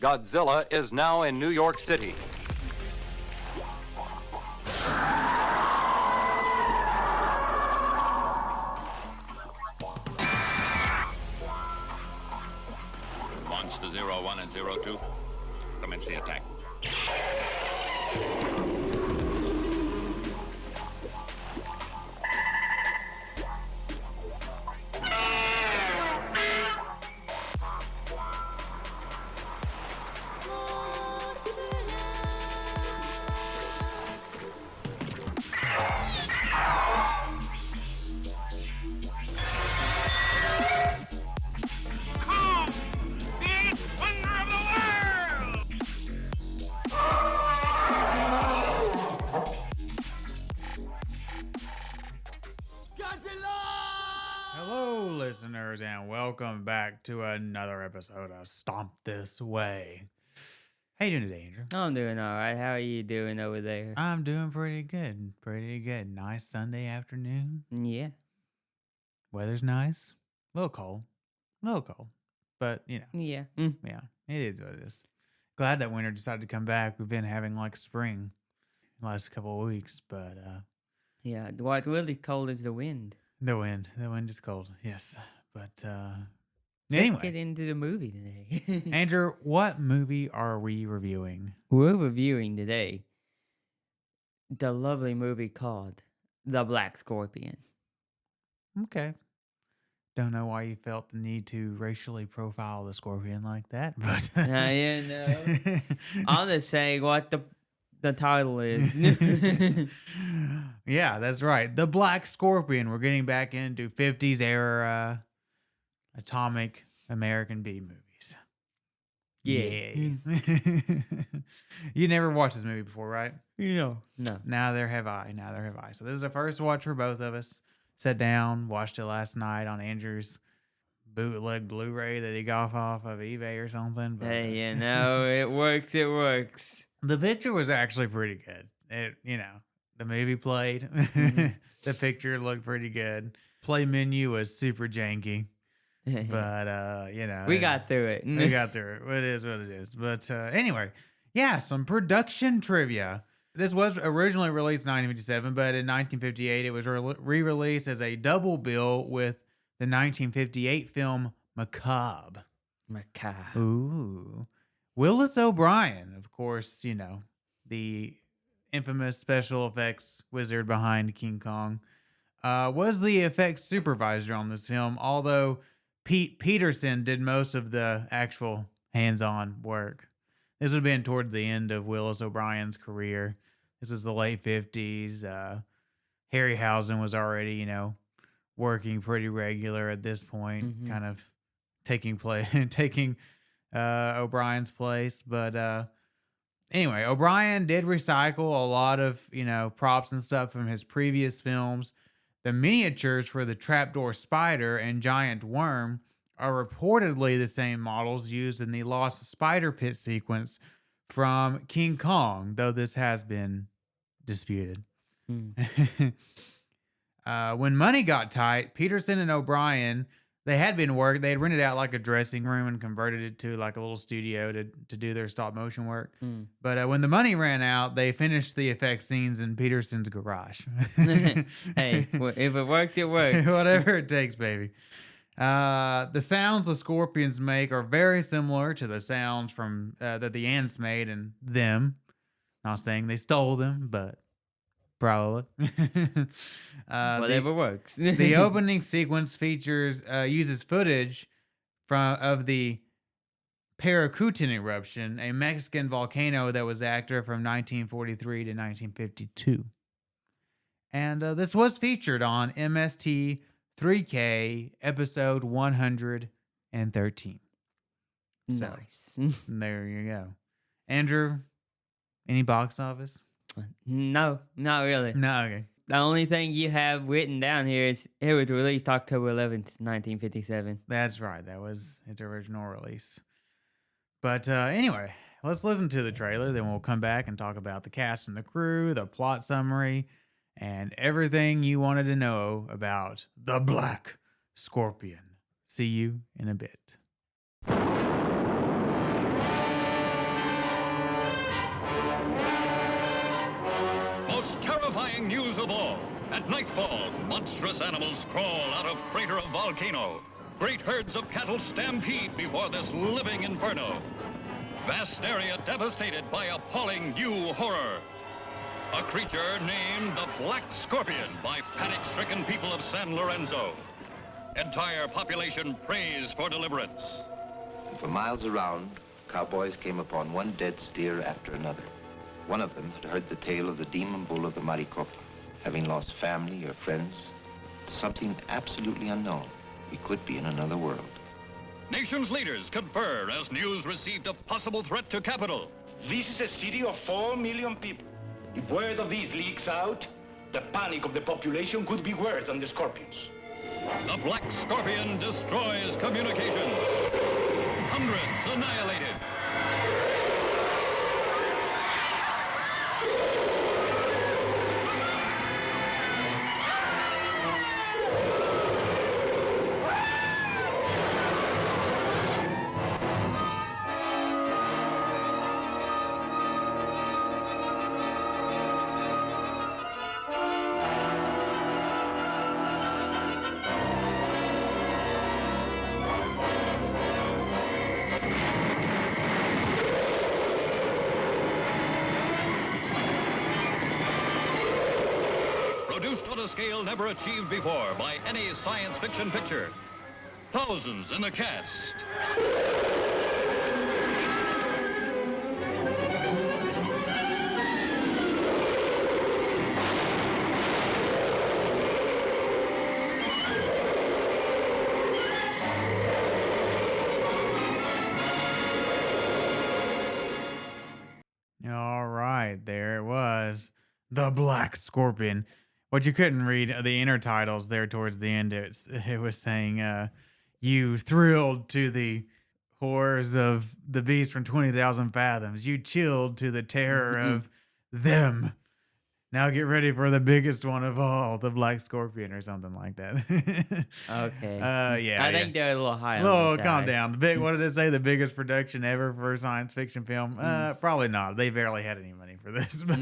Godzilla is now in New York City. Monster 01 and 02, commence the attack. Hello, listeners, and welcome back to another episode of Stomp This Way. How you doing today, Andrew? I'm doing all right. How are you doing over there? I'm doing pretty good. Pretty good. Nice Sunday afternoon. Yeah. Weather's nice. A little cold. But, you know, Yeah. yeah, it is what it is. Glad that winter decided to come back. We've been having like spring the last couple of weeks, but Yeah. What's really cold is the wind. the wind is cold. Yes. But Let's anyway, get into the movie today. Andrew, what movie are we reviewing? We're reviewing today the lovely movie called The Black Scorpion. Okay. Don't know why you felt the need to racially profile the scorpion like that, but You know, I'm just saying what the title is. yeah, that's right. The Black Scorpion. We're getting back into 50s era atomic American B movies. Yeah. Yay. You never watched this movie before, right? No. Neither have I. So this is the first watch for both of us. Sat down, watched it last night on Andrew's bootleg Blu-ray that he got off of eBay or something. But, Hey, you know, it works. It works. the picture was actually pretty good. The movie played. The picture looked pretty good. Play menu was super janky, but we got through it. we got through it. It is what it is. But anyway, yeah, some production trivia. This was originally released in 1957, but in 1958 it was re-released as a double bill with the 1958 film Macabre. Ooh. Willis O'Brien, of course, you know, the infamous special effects wizard behind King Kong, was the effects supervisor on this film, although Pete Peterson did most of the actual hands-on work. This would have been towards the end of Willis O'Brien's career. This was the late 50s. Harryhausen was already, you know, working pretty regular at this point, kind of taking O'Brien's place. But anyway, O'Brien did recycle a lot of, you know, props and stuff from his previous films. The miniatures for the trapdoor spider and giant worm are reportedly the same models used in the Lost Spider Pit sequence from King Kong, though this has been disputed. When money got tight, Peterson and O'Brien, they had rented out like a dressing room and converted it to like a little studio to do their stop motion work. But when the money ran out, they finished the effect scenes in Peterson's garage. Hey, if it works, it works. Whatever it takes, baby. The sounds the scorpions make are very similar to the sounds from that the ants made in Them. Not saying they stole them, but probably. Whatever works. The opening sequence uses footage of the Paracutin eruption, a Mexican volcano that was active from 1943 to 1952. And this was featured on MST 3K episode 113. Nice. There you go. Andrew, any box office? No, not really. No, okay. The only thing you have written down here is it was released October 11th, 1957. That's right. That was its original release. But anyway, let's listen to the trailer. Then we'll come back and talk about the cast and the crew, the plot summary, and everything you wanted to know about the Black Scorpion. See you in a bit. Most terrifying news of all. At nightfall, monstrous animals crawl out of crater of volcano. Great herds of cattle stampede before this living inferno. Vast area devastated by appalling new horror. A creature named the Black Scorpion by panic-stricken people of San Lorenzo. Entire population prays for deliverance. For miles around, cowboys came upon one dead steer after another. One of them had heard the tale of the demon bull of the Maricopa. Having lost family or friends to something absolutely unknown, he could be in another world. Nation's leaders confer as news received a possible threat to capital. This is a city of 4 million people. If word of these leaks out, the panic of the population could be worse than the scorpions. The Black Scorpion destroys communications. Hundreds annihilated. Produced on a scale never achieved before by any science fiction picture. Thousands in the cast. All right, there it was. The Black Scorpion. What you couldn't read the inner titles there towards the end, it was saying, you thrilled to the horrors of the beast from 20,000 fathoms. You chilled to the terror of them. Now get ready for the biggest one of all, the Black Scorpion or something like that. Okay. Yeah. I think they're a little high on Little, the calm stats. down. What did it say? The biggest production ever for a science fiction film? Probably not. They barely had any money for this. But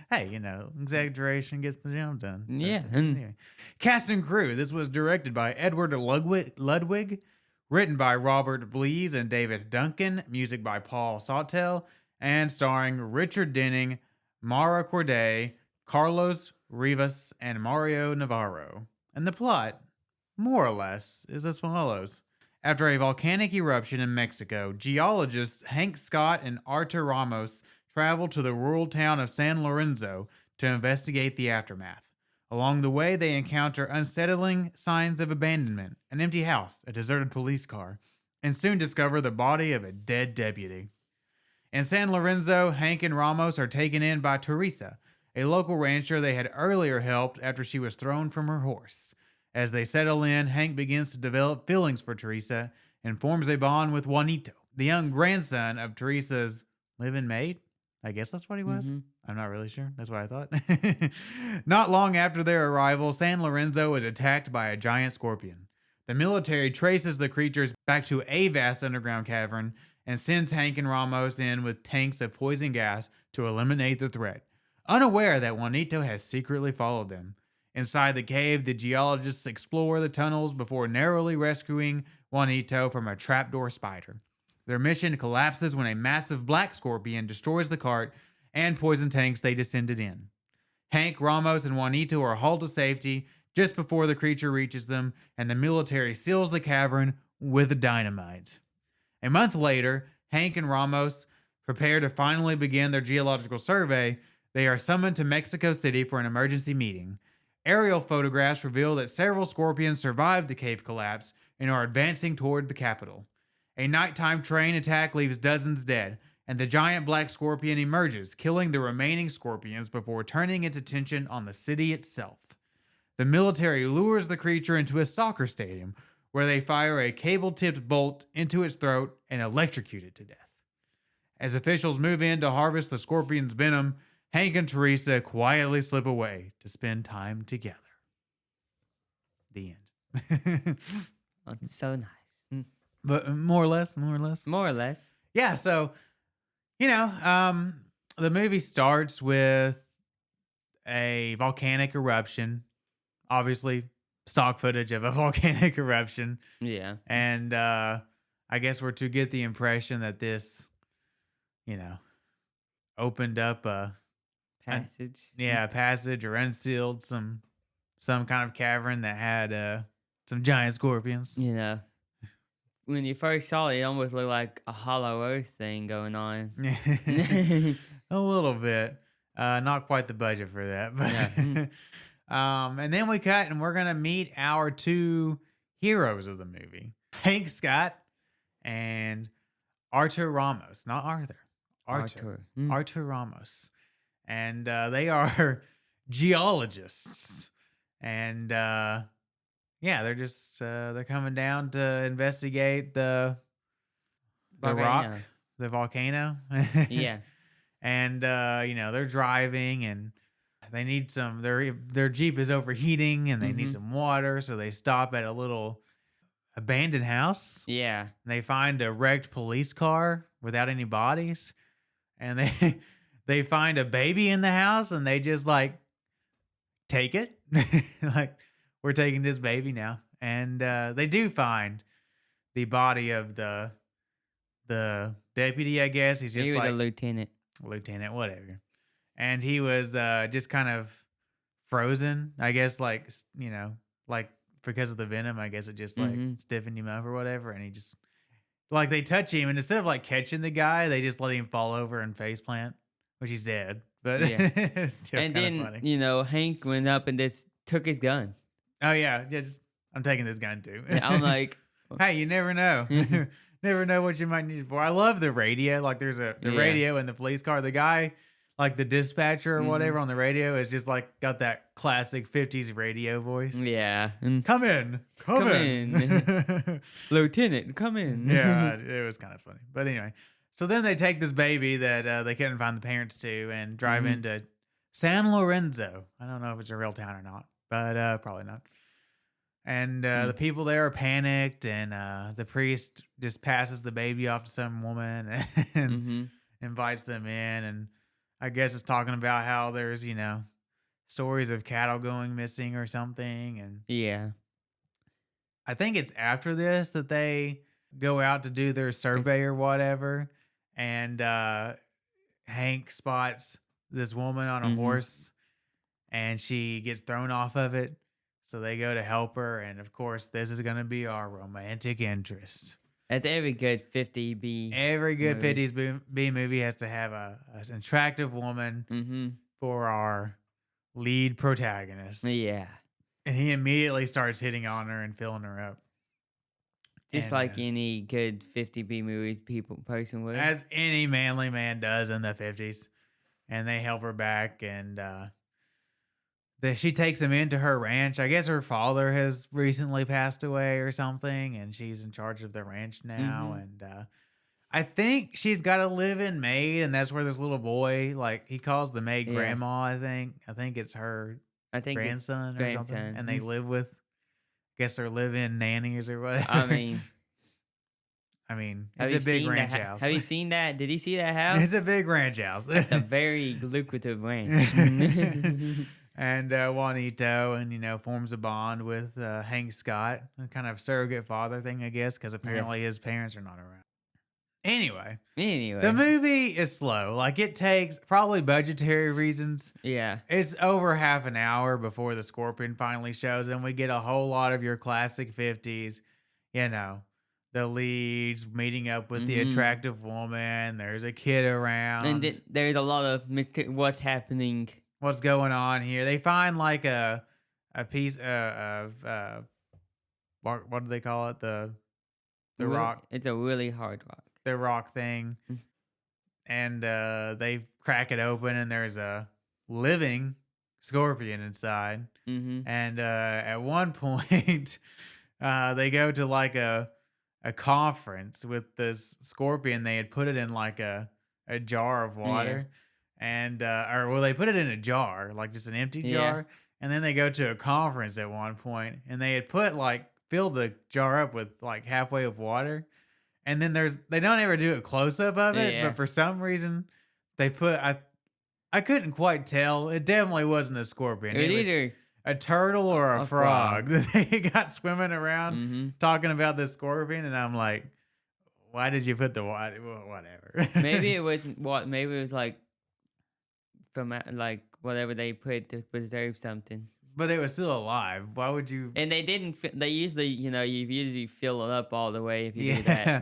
hey, exaggeration gets the job done. Yeah. But, anyway. Cast and crew. This was directed by Edward Ludwig, written by Robert Blees and David Duncan, music by Paul Sawtell, and starring Richard Denning, Mara Corday, Carlos Rivas, and Mario Navarro. And the plot, more or less, is as follows. After a volcanic eruption in Mexico, geologists Hank Scott and Artur Ramos travel to the rural town of San Lorenzo to investigate the aftermath. Along the way, they encounter unsettling signs of abandonment, an empty house, a deserted police car, and soon discover the body of a dead deputy. In San Lorenzo, Hank and Ramos are taken in by Teresa, a local rancher they had earlier helped after she was thrown from her horse. As they settle in, Hank begins to develop feelings for Teresa and forms a bond with Juanito, the young grandson of Teresa's live-in maid. I guess that's what he was. I'm not really sure. That's what I thought. Not long after their arrival, San Lorenzo is attacked by a giant scorpion. The military traces the creatures back to a vast underground cavern and sends Hank and Ramos in with tanks of poison gas to eliminate the threat, unaware that Juanito has secretly followed them. Inside the cave, the geologists explore the tunnels before narrowly rescuing Juanito from a trapdoor spider. Their mission collapses when a massive black scorpion destroys the cart and poison tanks they descended in. Hank, Ramos, and Juanito are hauled to safety just before the creature reaches them, and the military seals the cavern with dynamite. A month later, Hank and Ramos prepare to finally begin their geological survey. They are summoned to Mexico City for an emergency meeting. Aerial photographs reveal that several scorpions survived the cave collapse and are advancing toward the capital. A nighttime train attack leaves dozens dead, and the giant black scorpion emerges, killing the remaining scorpions before turning its attention on the city itself. The military lures the creature into a soccer stadium, where they fire a cable-tipped bolt into its throat and electrocute it to death. As officials move in to harvest the scorpion's venom, Hank and Teresa quietly slip away to spend time together. The end. Oh, so nice. But more or less. More or less. Yeah, so, the movie starts with a volcanic eruption. Obviously, stock footage of a volcanic eruption. Yeah. And I guess we're to get the impression that this, you know, opened up a Passage. passage or unsealed some kind of cavern that had some giant scorpions. You know, when you first saw it, it almost looked like a Hollow Earth thing going on. A little bit. Not quite the budget for that, but Yeah. and then we cut and we're gonna meet our two heroes of the movie, Hank Scott and Artur Ramos. Not Arthur. Artur. Mm. Artur Ramos. And they are geologists. And they're just they're coming down to investigate the rock, Volcano. the volcano. Yeah. And they're driving and they need some their Jeep is overheating and they need some water, so they stop at a little abandoned house. Yeah. And they find a wrecked police car without any bodies. And they find a baby in the house and they just like take it. Like, we're taking this baby now. And they do find the body of the deputy, I guess. He's just He was like a lieutenant. lieutenant, whatever. And he was just kind of frozen, I guess, like, like because of the venom, I guess it just like stiffened him up or whatever. And he just, like, they touch him and instead of like catching the guy, they just let him fall over and face plant, which he's dead. But Yeah. it's still And kind of then, funny. Hank went up and just took his gun. Oh, yeah. Just, I'm taking this gun too. Yeah, I'm like, hey, you never know. Never know what you might need it for. I love the radio. Like, there's the radio in the police car. The guy, like the dispatcher or whatever on the radio, is just like got that classic 50s radio voice. yeah. And Come in. Come in. Lieutenant, come in. Yeah, it was kind of funny. But anyway, so then they take this baby that they couldn't find the parents to and drive into San Lorenzo. I don't know if it's a real town or not, but probably not. And the people there are panicked, and the priest just passes the baby off to some woman and invites them in. And I guess it's talking about how there's, stories of cattle going missing or something. And Yeah. I think it's after this that they go out to do their survey or whatever. And Hank spots this woman on a horse, and she gets thrown off of it. So they go to help her, and of course, this is going to be our romantic interest. That's every good 50B. Every good movie. 50s B movie has to have an attractive woman for our lead protagonist. Yeah. And he immediately starts hitting on her and filling her up. Just And, like any good 50B movies person would. as any manly man does in the 50s. And they help her back, and she takes him into her ranch. I guess her father has recently passed away or something, and she's in charge of the ranch now. And I think she's got a live-in maid, and that's where this little boy, like, he calls the maid grandma, I think it's her grandson or something. And they live with, I guess they're live-in nannies or whatever. I mean, it's a big ranch house. Have you seen that? Did you see that house? It's a big ranch house. It's a very lucrative ranch. And Juanito, and forms a bond with Hank Scott, a kind of surrogate father thing, I guess, because apparently his parents are not around. Anyway, the movie is slow. Like, it takes, probably budgetary reasons. Yeah. It's over half an hour before the scorpion finally shows, and we get a whole lot of your classic 50s, the leads meeting up with the attractive woman. There's a kid around. And there's a lot of what's happening. What's going on here? They find like a piece of what do they call it? The rock. It's a really hard rock. The rock thing. And they crack it open, and there's a living scorpion inside. And at one point, they go to like a conference with this scorpion. They had put it in like a jar of water. And they put it in a jar, like just an empty jar. And then they go to a conference at one point, and they had filled the jar up with like halfway of water. And then they don't ever do a close up of it, but for some reason they put I couldn't quite tell. It definitely wasn't a scorpion. It was It was either a turtle or a frog frog. that they got swimming around Mhm. talking about the scorpion, and I'm like, why did you put the water? Well, whatever. maybe it wasn't what. Maybe it was like from like whatever they put to preserve something. But it was still alive. Why would you? And they didn't. They usually, you usually fill it up all the way if you do Yeah,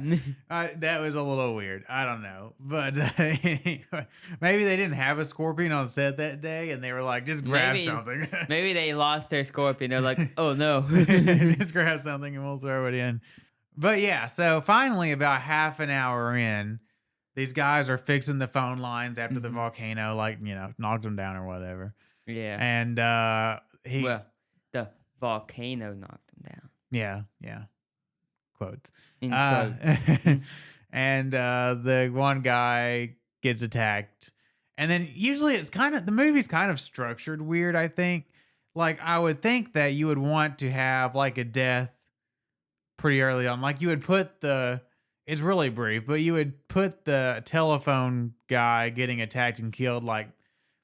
that. that was a little weird. I don't know, but anyway, maybe they didn't have a scorpion on set that day, and they were like, just grab something. Maybe they lost their scorpion. They're like, oh no. Just grab something and we'll throw it in. But yeah, so finally, about half an hour in, these guys are fixing the phone lines after the volcano, like, knocked them down or whatever. Yeah. And Well, the volcano knocked him down. yeah. Quotes. In quotes. And the one guy gets attacked. And then usually the movie's kind of structured weird, I think. Like, I would think that you would want to have like a death pretty early on. Like, you would put it's really brief, but you would put the telephone guy getting attacked and killed like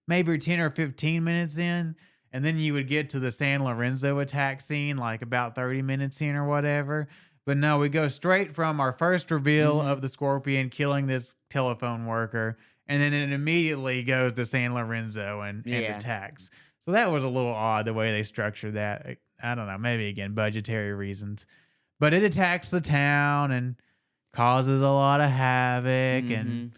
maybe 10 or 15 minutes in. And then you would get to the San Lorenzo attack scene like about 30 minutes in or whatever. But no, we go straight from our first reveal of the scorpion killing this telephone worker. And then it immediately goes to San Lorenzo and attacks. So that was a little odd the way they structured that. I don't know, maybe again, budgetary reasons. But it attacks the town and causes a lot of havoc and,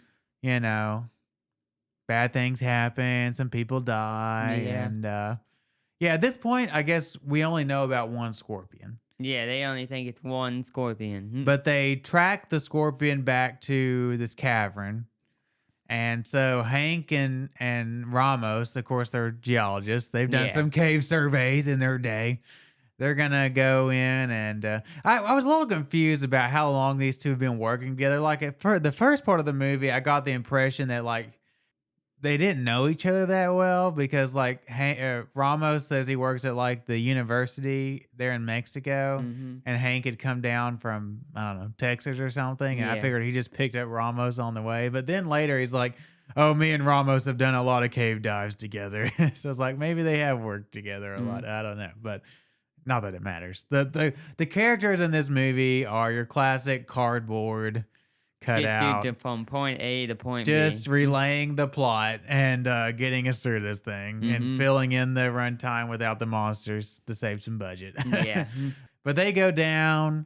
bad things happen. Some people die. Yeah. And, at this point, I guess we only know about one scorpion. Yeah, they only think it's one scorpion. But they track the scorpion back to this cavern. And so Hank and Ramos, of course, they're geologists. They've done some cave surveys in their day. They're going to go in and I was a little confused about how long these two have been working together. Like for the first part of the movie, I got the impression that like they didn't know each other that well because like Ramos says he works at like the university there in Mexico and Hank had come down from, I don't know, Texas or something. And I figured he just picked up Ramos on the way. But then later he's like, oh, me and Ramos have done a lot of cave dives together. So it's like maybe they have worked together a lot. I don't know. But not that it matters. The characters in this movie are your classic cardboard cutout. From point A to point B. Just relaying the plot and getting us through this thing and filling in the runtime without the monsters to save some budget. Yeah. But they go down,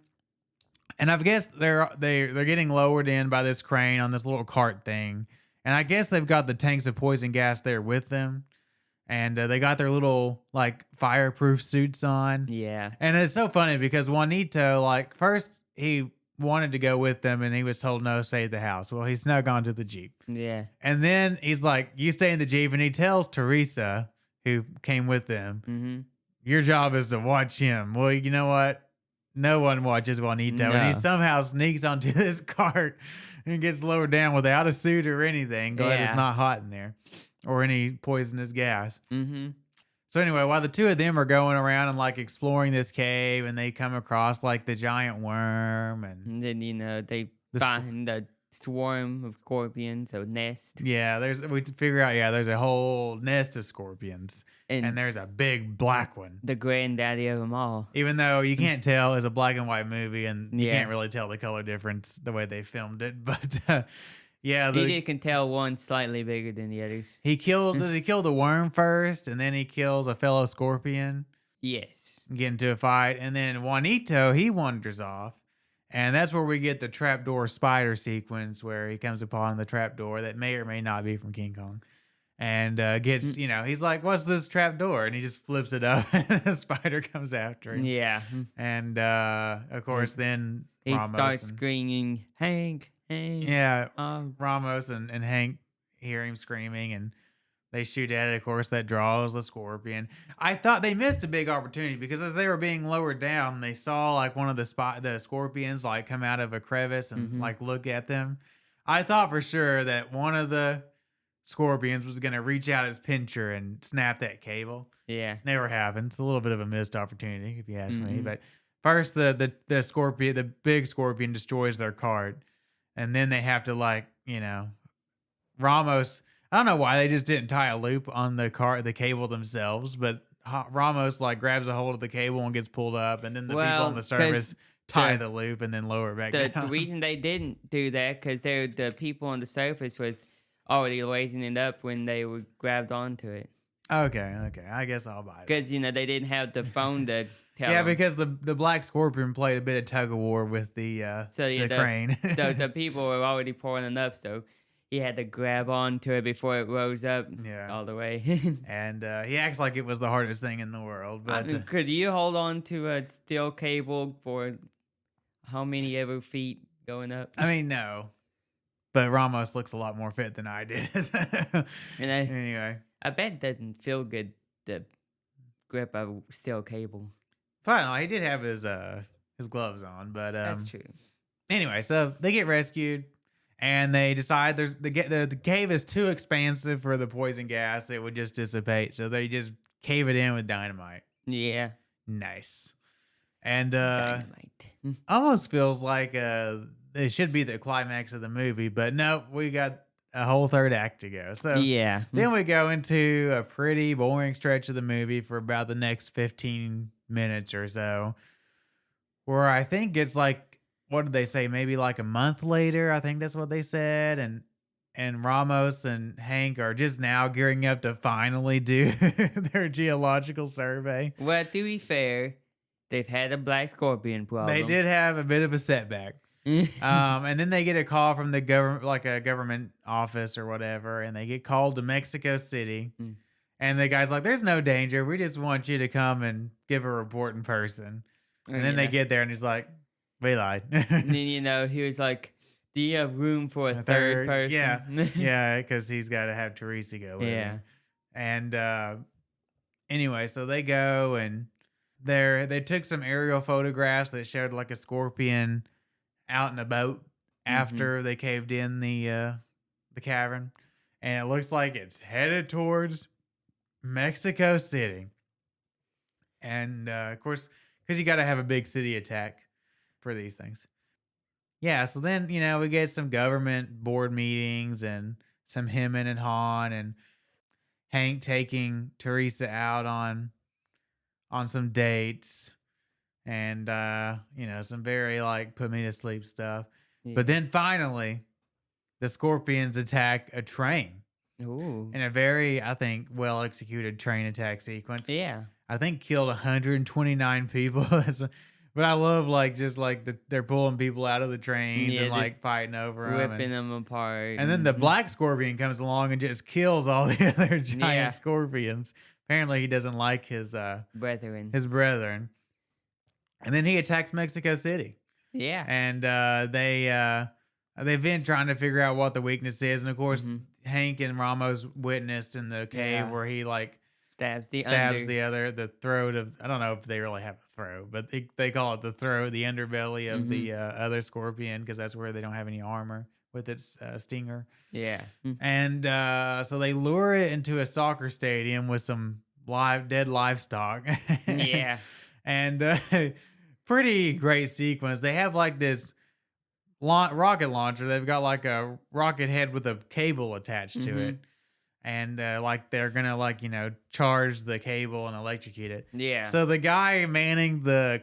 and I guess they're getting lowered in by this crane on this little cart thing. And I guess they've got the tanks of poison gas there with them. And they got their little like fireproof suits on. Yeah. And it's so funny because Juanito, like, first he wanted to go with them and he was told no, stay at the house. Well, he snuck onto the Jeep. Yeah. And then he's like, you stay in the Jeep. And he tells Teresa, who came with them, your job is to watch him. Well, you know what? No one watches Juanito. No. And he somehow sneaks onto this cart and gets lowered down without a suit or anything. Glad it's not hot in there or any poisonous gas. So anyway, while the two of them are going around and like exploring this cave and they come across like the giant worm and then, they find the swarm of scorpions, a nest. Yeah, we figure out, there's a whole nest of scorpions and there's a big black one. The granddaddy of them all. Even though you can't tell, it's a black and white movie and you can't really tell the color difference the way they filmed it. But you can tell one slightly bigger than the others. Does he kill the worm first and then he kills a fellow scorpion? Yes. Get into a fight. And then Juanito, he wanders off. And that's where we get the trapdoor spider sequence where he comes upon the trapdoor that may or may not be from King Kong. And gets, he's like, what's this trapdoor? And he just flips it up and the spider comes after him. Yeah. And of course, then he Ramos starts screaming, Hank. Yeah, Ramos and Hank hear him screaming and they shoot at it. Of course, that draws the scorpion. I thought they missed a big opportunity because as they were being lowered down, they saw like one of the scorpions like come out of a crevice and like look at them. I thought for sure that one of the scorpions was going to reach out his pincher and snap that cable. Yeah. Never happened. It's a little bit of a missed opportunity if you ask me. But first, the scorpion, the big scorpion destroys their cart. And then they have to Ramos, I don't know why they just didn't tie a loop on the cable themselves, but Ramos like grabs a hold of the cable and gets pulled up, and then the people on the surface tie the loop and then lower it back The down. reason they didn't do that because the people on the surface was already raising it up when they were grabbed onto it. Okay, I guess I'll buy it. Because they didn't have the phone to tell. Yeah, them. because the Black Scorpion played a bit of tug of war with the crane. the people were already pulling it up, so he had to grab onto it before it rose up all the way. And he acts like it was the hardest thing in the world. But could you hold on to a steel cable for how many ever feet going up? I mean, no. But Ramos looks a lot more fit than I did. Anyway. I bet it doesn't feel good to grip a steel cable. Finally, he did have his gloves on, but that's true. Anyway, so they get rescued, and they decide the cave is too expansive for the poison gas; it would just dissipate. So they just cave it in with dynamite. Yeah, nice. And dynamite almost feels like it should be the climax of the movie, but no, we got a whole third act to go. So yeah, then we go into a pretty boring stretch of the movie for about the next 15 minutes or so, where I think it's like, what did they say? Maybe like a month later. I think that's what they said. And Ramos and Hank are just now gearing up to finally do their geological survey. Well, to be fair, they've had a black scorpion problem. They did have a bit of a setback. And then they get a call from the government, like a government office or whatever, and they get called to Mexico City. And the guy's like, "There's no danger. We just want you to come and give a report in person." And then they get there, and he's like, "We lied." And then he was like, "Do you have room for a third person?" Yeah, because he's got to have Teresa go with him. And anyway, so they go, and they took some aerial photographs that showed like a scorpion out in a boat after they caved in the cavern, and it looks like it's headed towards Mexico City. And of course, because you got to have a big city attack for these things. Yeah, so then we get some government board meetings and some hemming and hawing, and Hank taking Teresa out on some dates. And, some very put me to sleep stuff. Yeah. But then finally, the scorpions attack a train. Ooh. In a very, I think, well executed train attack sequence. Yeah. I think killed 129 people. But I love they're pulling people out of the trains and fighting over them. Ripping them apart. And then the black scorpion comes along and just kills all the other giant scorpions. Apparently he doesn't like his brethren. And then he attacks Mexico City. Yeah. And they've been trying to figure out what the weakness is. And of course, Hank and Ramos witnessed in the cave where he stabs the throat of, I don't know if they really have a throat, but they call it the throat, the underbelly of the other scorpion, because that's where they don't have any armor with its stinger. Yeah. And so they lure it into a soccer stadium with some dead livestock. Yeah. And pretty great sequence. They have this rocket launcher. They've got a rocket head with a cable attached to it. And they're gonna charge the cable and electrocute it. Yeah. So the guy manning the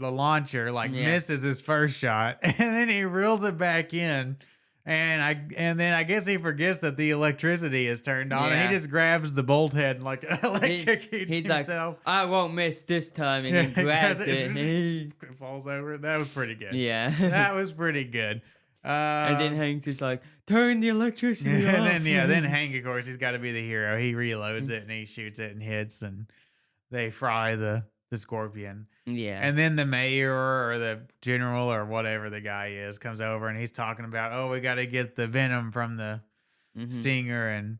launcher misses his first shot, and then he reels it back in. And then I guess he forgets that the electricity is turned on, and he just grabs the bolt head and electrocutes himself. Like, "I won't miss this time," and he grabs it. It falls over. That was pretty good. Yeah, that was pretty good. And then Hank's just like, "Turn the electricity off." And then Hank, of course, he's got to be the hero. He reloads it and he shoots it and hits, and they fry the scorpion. Yeah. And then the mayor or the general or whatever the guy is comes over, and he's talking about, we got to get the venom from the stinger, and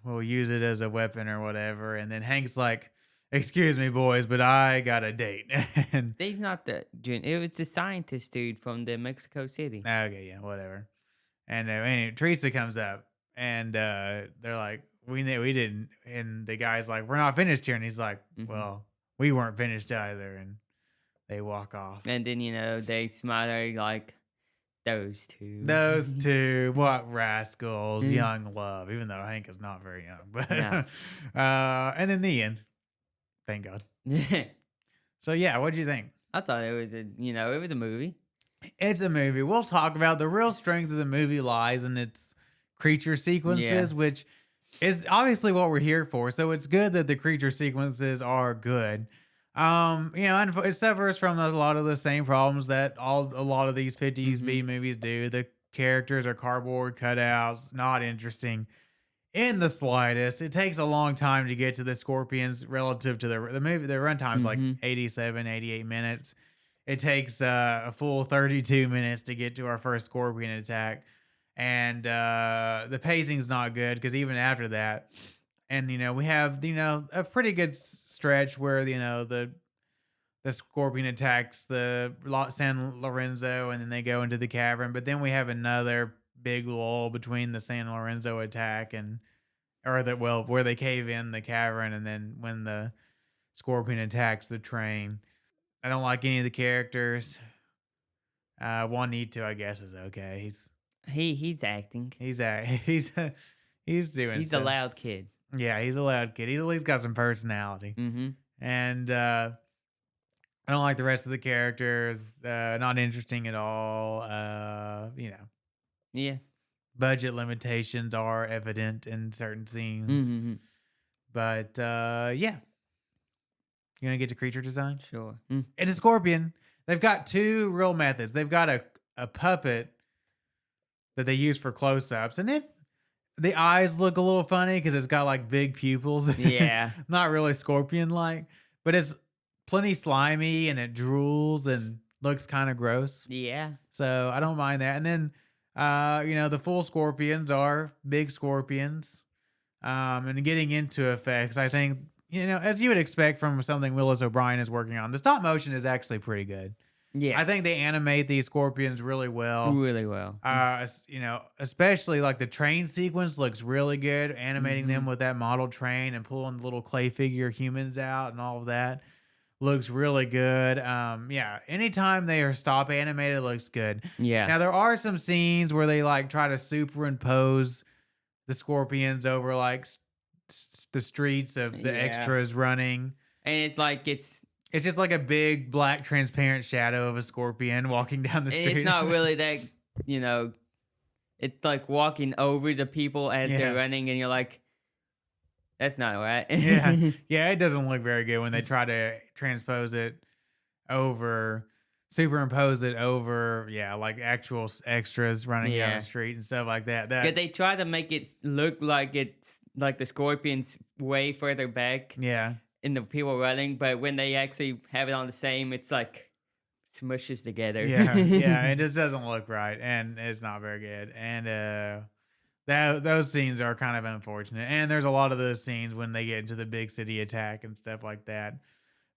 we'll use it as a weapon or whatever. And then Hank's like, "Excuse me, boys, but I got a date." And They've not it was the scientist dude from the Mexico City. Okay, yeah, whatever. And anyway, Teresa comes up, and they're like, we didn't. And the guy's like, "We're not finished here." And he's like, "Well, we weren't finished either." And they walk off. And then they smother Those two. Those two, what rascals, young love, even though Hank is not very young. But No. and then the end. Thank God. So yeah, what'd you think? I thought it was it was a movie. It's a movie. We'll talk about the real strength of the movie lies in its creature sequences, which is obviously what we're here for. So it's good that the creature sequences are good. And it suffers from a lot of the same problems that a lot of these 50s B movies do. The characters are cardboard cutouts, not interesting in the slightest. It takes a long time to get to the scorpions relative to the movie. The runtime's like 87, 88 minutes. It takes a full 32 minutes to get to our first scorpion attack. And the pacing's not good because even after that, and we have a pretty good stretch where the scorpion attacks the San Lorenzo and then they go into the cavern. But then we have another big lull between the San Lorenzo attack where they cave in the cavern and then when the scorpion attacks the train. I don't like any of the characters. Juanito, I guess, is okay. He's acting. He's doing. He's stuff. a loud kid. Yeah, he's a loud kid. He's at least got some personality. Mm-hmm. And I don't like the rest of the characters. Not interesting at all. Yeah. Budget limitations are evident in certain scenes. Mm-hmm. But yeah. You gonna get to creature design? Sure. It's a scorpion. They've got two real methods. They've got a puppet that they use for close-ups, and the eyes look a little funny because it's got like big pupils. Yeah. Not really scorpion-like, but it's plenty slimy and it drools and looks kind of gross. Yeah. So I don't mind that. And then, the full scorpions are big scorpions. And getting into effects, I think, as you would expect from something Willis O'Brien is working on, the stop motion is actually pretty good. Yeah. I think they animate these scorpions really well. Really well. Especially like the train sequence looks really good. Animating them with that model train and pulling the little clay figure humans out and all of that looks really good. Anytime they are stop animated, it looks good. Yeah. Now there are some scenes where they like try to superimpose the scorpions over like the streets of the extras running, and it's just like a big black transparent shadow of a scorpion walking down the street. It's not really that, it's like walking over the people as they're running, and you're like, that's not right. yeah, it doesn't look very good when they try to superimpose it over, like actual extras running down the street and stuff like that. Because they try to make it look like it's like the scorpion's way further back. Yeah. In the people running, but when they actually have it on the same, it's like smushes together. Yeah, it just doesn't look right, and it's not very good. And those scenes are kind of unfortunate. And there's a lot of those scenes when they get into the big city attack and stuff like that.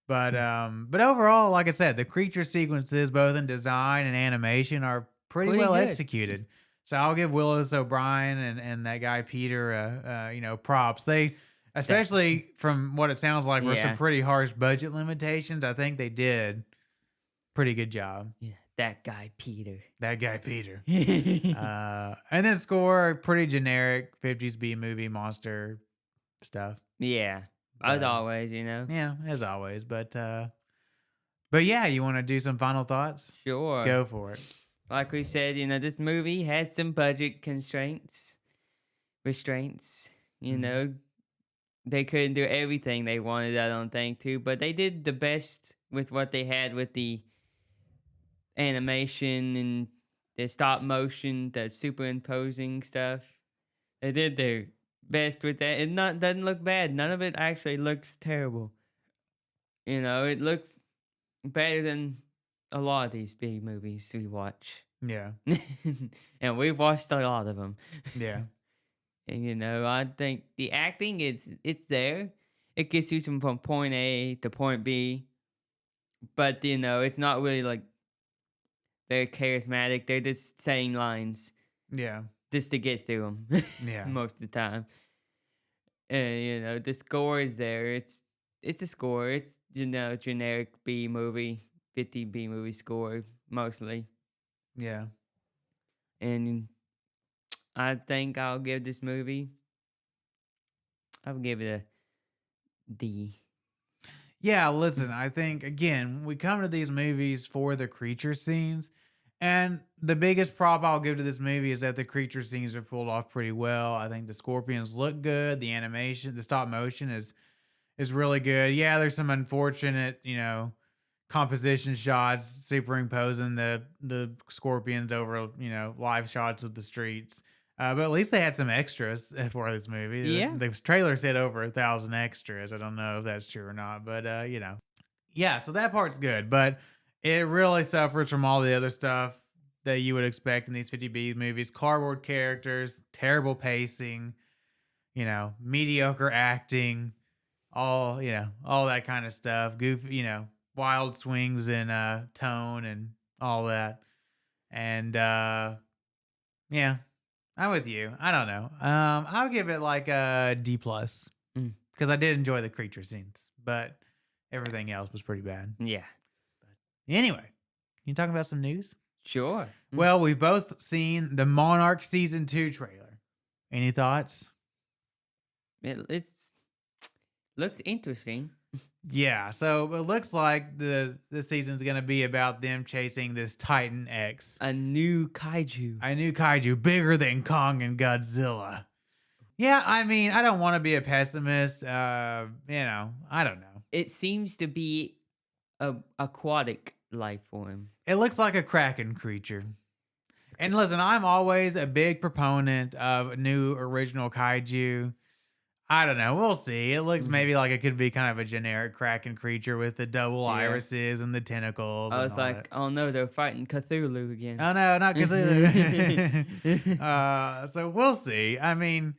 But overall, like I said, the creature sequences, both in design and animation, are pretty well good. executed. So I'll give Willis O'Brien and that guy Peter, props. They, especially from what it sounds like, were some pretty harsh budget limitations. I think they did pretty good job. Yeah, that guy Peter. And then score pretty generic 50s B movie monster stuff. Yeah. As always, Yeah, as always. But yeah, you want to do some final thoughts? Sure. Go for it. Like we said, this movie has some budget restraints. They couldn't do everything they wanted, I don't think, too. But they did the best with what they had with the animation and the stop motion, the superimposing stuff. They did their best with that. It doesn't look bad. None of it actually looks terrible. It looks better than a lot of these big movies we watch. Yeah. And we've watched a lot of them. Yeah. And I think the acting it's there. It gets you from point A to point B. But it's not really like very charismatic. They're just saying lines. Yeah. Just to get through them. Yeah. Most of the time. And the score is there. It's a score. It's generic B movie, 50 B movie score mostly. Yeah. And I think I'll give this movie. I'll give it a D. Yeah, listen, I think again, we come to these movies for the creature scenes. And the biggest prop I'll give to this movie is that the creature scenes are pulled off pretty well. I think the scorpions look good. The animation, the stop motion is really good. Yeah, there's some unfortunate, composition shots superimposing the scorpions over, live shots of the streets. But at least they had some extras for this movie. Yeah. The trailer said over 1,000 extras. I don't know if that's true or not, but yeah. So that part's good, but it really suffers from all the other stuff that you would expect in these 50B movies. Cardboard characters, terrible pacing, mediocre acting, all that kind of stuff. Goofy, wild swings in tone and all that. And yeah, I'm with you. I don't know. I'll give it like a D plus because I did enjoy the creature scenes, but everything else was pretty bad. Yeah. Anyway, you talking about some news? Sure. Well, we've both seen the Monarch season 2 trailer. Any thoughts? It's looks interesting. Yeah, so it looks like the season's gonna be about them chasing this Titan X, A new kaiju. a new kaiju bigger than Kong and Godzilla. Yeah, I mean, I don't want to be a pessimist. I don't know. It seems to be a aquatic life form. It looks like a kraken creature. And listen, I'm always a big proponent of new original kaiju. I don't know. We'll see. It looks maybe like it could be kind of a generic kraken creature with the double irises and the tentacles. I and was all like, that. oh no, they're fighting Cthulhu again. Oh no, not Cthulhu. So we'll see. I mean,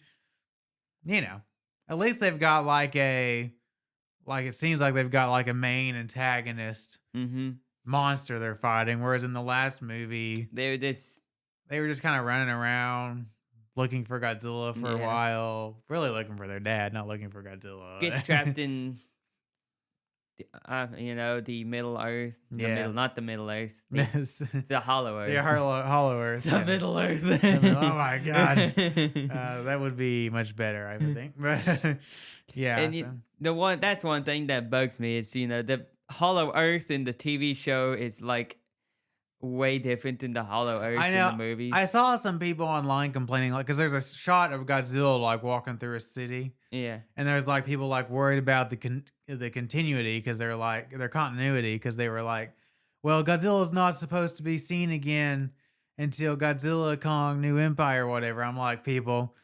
at least they've got it seems like they've got like a main antagonist monster they're fighting. Whereas in the last movie, They were they were just kind of running around looking for Godzilla for a while, really looking for their dad, not looking for Godzilla. get trapped in, the Middle Earth. Not the Middle Earth. The Hollow Earth. The Hollow Earth. The Middle Earth. Oh my God. That would be much better, I would think. But yeah. And that's one thing that bugs me. It's the Hollow Earth in the TV show is like way different than the Hollow Earth in the movies. I saw some people online complaining because there's a shot of Godzilla like walking through a city. Yeah. And there's like people like worried about the continuity because they're like their continuity because they were like, well, Godzilla's not supposed to be seen again until Godzilla Kong New Empire or whatever. I'm like, people,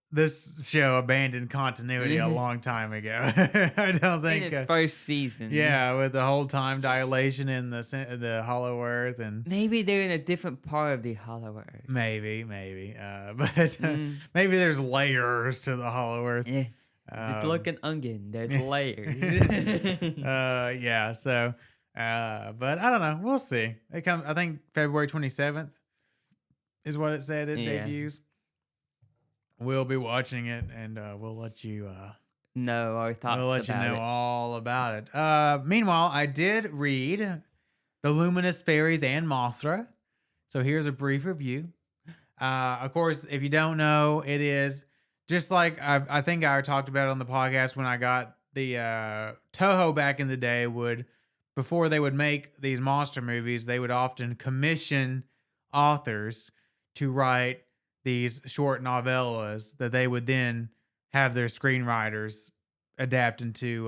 this show abandoned continuity a long time ago. I don't think in its first season. Yeah, with the whole time dilation in the Hollow Earth, and maybe they're in a different part of the Hollow Earth. Maybe, but maybe there's layers to the Hollow Earth. Yeah. It's like an onion. There's layers. Yeah. So, but I don't know. We'll see. It comes. I think February 27th is what it said. It debuts. We'll be watching it, and we'll let you know our thoughts. We'll let you know all about it. Meanwhile, I did read The Luminous Fairies and Mothra. So here's a brief review. Of course, if you don't know, it is just like I think I talked about it on the podcast when I got the Toho back in the day before they would make these monster movies, they would often commission authors to write these short novellas that they would then have their screenwriters adapt into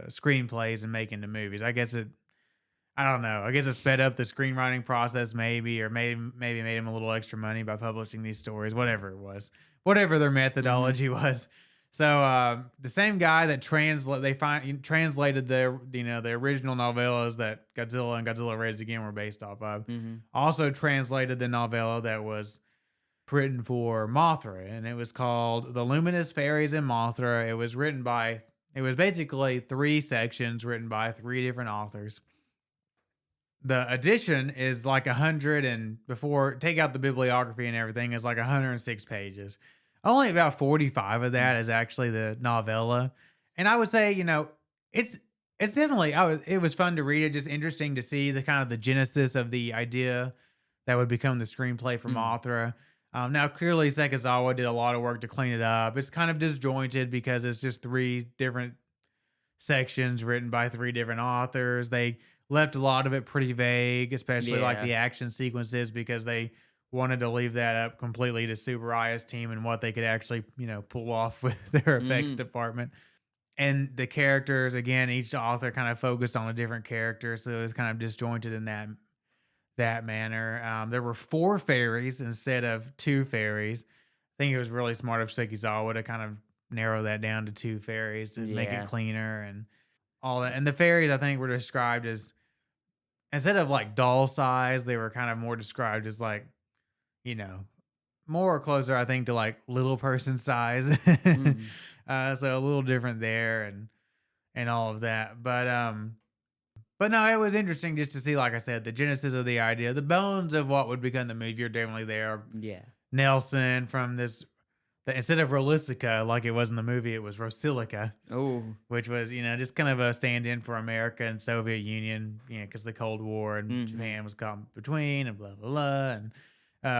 screenplays and make into movies. I don't know. I guess it sped up the screenwriting process maybe, or maybe made them a little extra money by publishing these stories, whatever it was, whatever their methodology was. So the same guy that translated the original novellas that Godzilla and Godzilla Raids Again were based off of, also translated the novella that was written for Mothra, and it was called The Luminous Fairies and Mothra. It was basically 3 sections written by 3 different authors. The edition is like 100, and before take out the bibliography and everything, is like 106 pages. Only about 45 of that is actually the novella. And I would say, it's definitely, it was fun to read it, just interesting to see the kind of the genesis of the idea that would become the screenplay for Mothra. Now, clearly, Sekizawa did a lot of work to clean it up. It's kind of disjointed because it's just 3 different sections written by 3 different authors. They left a lot of it pretty vague, especially like the action sequences, because they wanted to leave that up completely to Super Aya's team and what they could actually, pull off with their effects department. And the characters, again, each author kind of focused on a different character, so it was kind of disjointed in that manner. There were 4 fairies instead of 2 fairies. I think it was really smart of Sekizawa to kind of narrow that down to 2 fairies to make it cleaner and all that. And the fairies, I think, were described as, instead of like doll size, they were kind of more described as like, more closer, I think, to like little person size. So a little different there and all of that. But no, it was interesting just to see, like I said, the genesis of the idea, the bones of what would become the movie are definitely there. Yeah. Nelson from this, instead of Rolisica, like it was in the movie, it was Rosilica. Oh. Which was, just kind of a stand-in for America and Soviet Union, because the Cold War and Japan was caught in between and blah, blah, blah. And,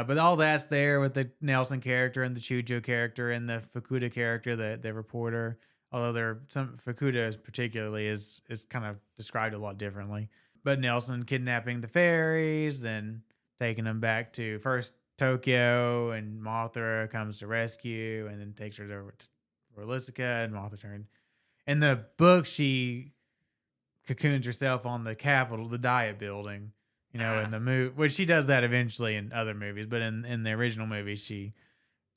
but all that's there with the Nelson character and the Chujo character and the Fukuda character, the reporter. Although Fukuda particularly is kind of described a lot differently. But Nelson kidnapping the fairies, then taking them back to first Tokyo, and Mothra comes to rescue and then takes her to Rolisica, and Mothra turned. In the book, she cocoons herself on the Capitol, the Diet Building, in the movie, which she does that eventually in other movies, but in the original movie, she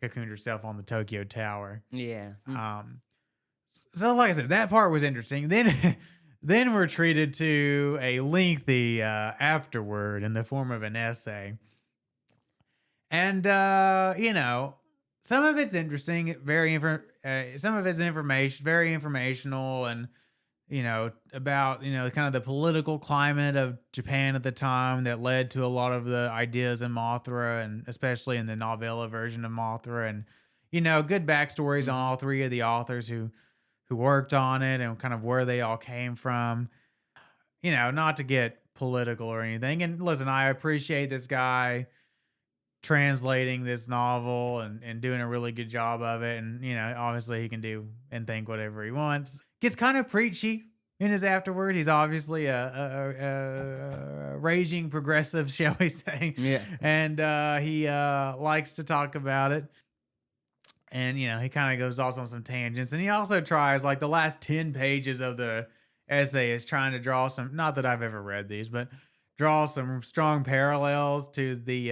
cocooned herself on the Tokyo Tower. Yeah. So like I said, that part was interesting. Then we're treated to a lengthy afterword in the form of an essay. And, some of it's interesting, some of it's very informational and, about, kind of the political climate of Japan at the time that led to a lot of the ideas in Mothra, and especially in the novella version of Mothra, and, good backstories on all 3 of the authors who worked on it and kind of where they all came from, not to get political or anything. And listen, I appreciate this guy translating this novel and doing a really good job of it. And, obviously he can do and think whatever he wants. Gets kind of preachy in his afterword. He's obviously a raging progressive, shall we say. Yeah. And he likes to talk about it. And, he kind of goes off on some tangents. And he also tries, like, the last 10 pages of the essay is trying to draw some, not that I've ever read these, but draw some strong parallels to the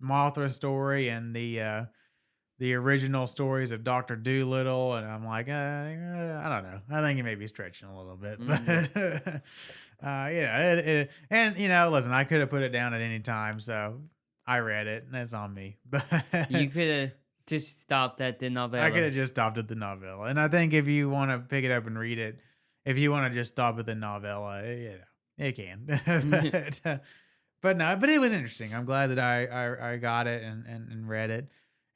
Mothra story and the original stories of Dr. Dolittle. And I'm like, I don't know. I think he may be stretching a little bit. But, listen, I could have put it down at any time. So I read it, and that's on me. But You could have just stopped at the novella. I could have just stopped at the novella. And I think if you want to pick it up and read it, if you want to just stop at the novella, it can. but it was interesting. I'm glad that I got it and read it.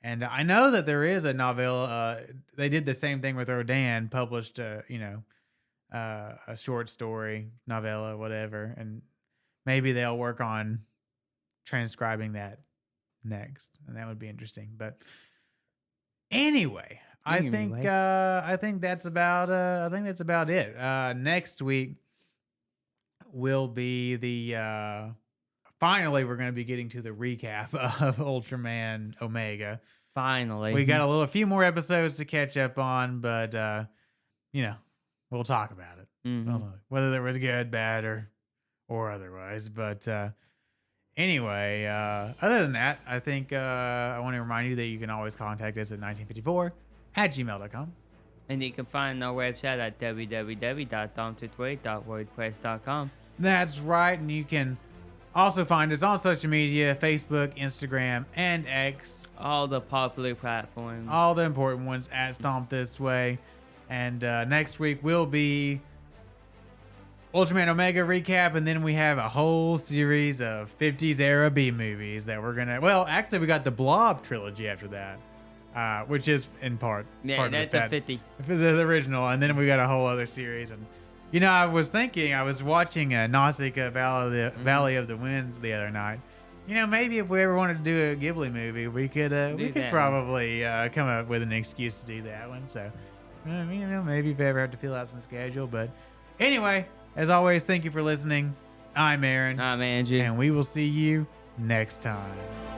And I know that there is a novella. They did the same thing with Rodin, published, a short story, novella, whatever. And maybe they'll work on transcribing that next. And that would be interesting. But anyway, I think that's about it. Next week will be the finally we're going to be getting to the recap of Ultraman Omega. Finally, we got a few more episodes to catch up on, but we'll talk about it, whether there was good, bad, or otherwise. But anyway, other than that, I think I want to remind you that you can always contact us at 1954@gmail.com. And you can find our website at www.domtotway.wordpress.com. That's right, and you can also find us on social media, Facebook, Instagram, and X. All the popular platforms. All the important ones at Stomp This Way. And next week will be Ultraman Omega recap, and then we have a whole series of 50s era B movies that we're gonna. Well, actually, we got the Blob trilogy after that, which is in part. Yeah, that's a 50. The original, and then we got a whole other series. And I was watching Nausicaa Valley of the Wind the other night, You know, maybe if we ever wanted to do a Ghibli movie, we could that probably come up with an excuse to do that one. So, you know, maybe if I ever have to fill out some schedule. But anyway, as always, thank you for listening. I'm Aaron. I'm Andrew. And we will see you next time.